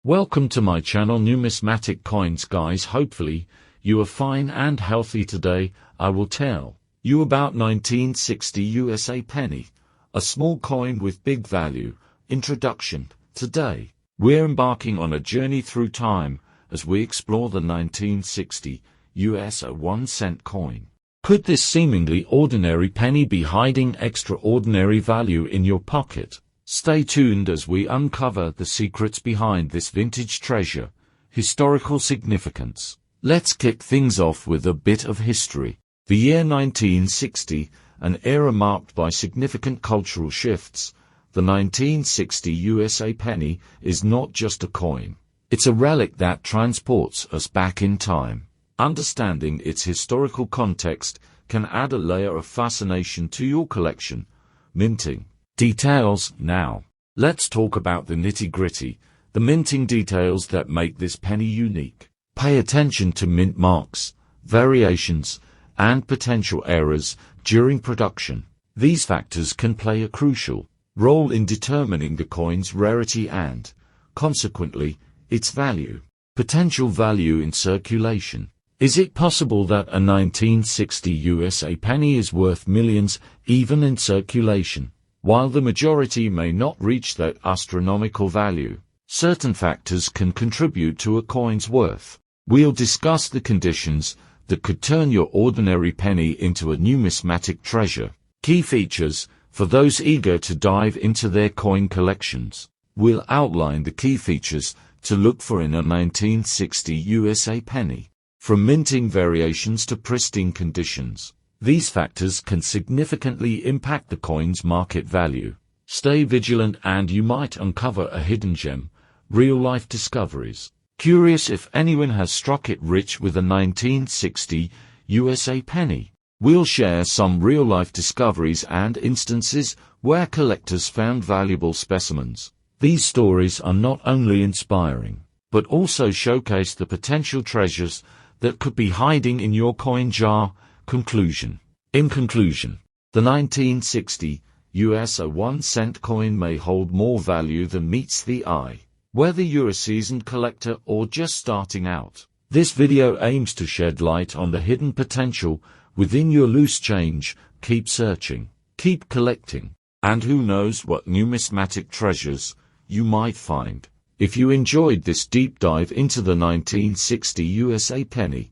Welcome to my channel Numismatic Coins guys. Hopefully you are fine and healthy. Today I will tell you about 1960 USA penny, a small coin with big value. Introduction. Today we're embarking on a journey through time as we explore the 1960 US 1-cent coin. Could this seemingly ordinary penny be hiding extraordinary value in your pocket? Stay tuned as we uncover the secrets behind this vintage treasure. Historical significance. Let's kick things off with a bit of history. The year 1960, an era marked by significant cultural shifts. The 1960 USA penny is not just a coin. It's a relic that transports us back in time. Understanding its historical context can add a layer of fascination to your collection. Minting. Details. Now, let's talk about the nitty-gritty, the minting details that make this penny unique. Pay attention to mint marks, variations, and potential errors during production. These factors can play a crucial role in determining the coin's rarity and, consequently, its value. Potential value in circulation. Is it possible that a 1960 USA penny is worth millions even in circulation? While the majority may not reach that astronomical value, certain factors can contribute to a coin's worth. We'll discuss the conditions that could turn your ordinary penny into a numismatic treasure. Key features for those eager to dive into their coin collections. We'll outline the key features to look for in a 1960 USA penny. From minting variations to pristine conditions, these factors can significantly impact the coin's market value. Stay vigilant and you might uncover a hidden gem. Real-life discoveries. Curious if anyone has struck it rich with a 1960 USA penny? We'll share some real-life discoveries and instances where collectors found valuable specimens. These stories are not only inspiring, but also showcase the potential treasures that could be hiding in your coin jar. Conclusion. In conclusion, the 1960 US 1-cent coin may hold more value than meets the eye. Whether you're a seasoned collector or just starting out, this video aims to shed light on the hidden potential within your loose change. Keep searching, keep collecting, and who knows what numismatic treasures you might find. If you enjoyed this deep dive into the 1960 USA penny,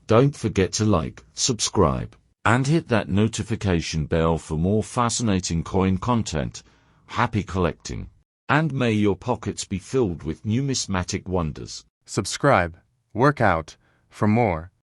don't forget to like, subscribe, and hit that notification bell for more fascinating coin content. Happy collecting, and may your pockets be filled with numismatic wonders. Subscribe, work out, for more.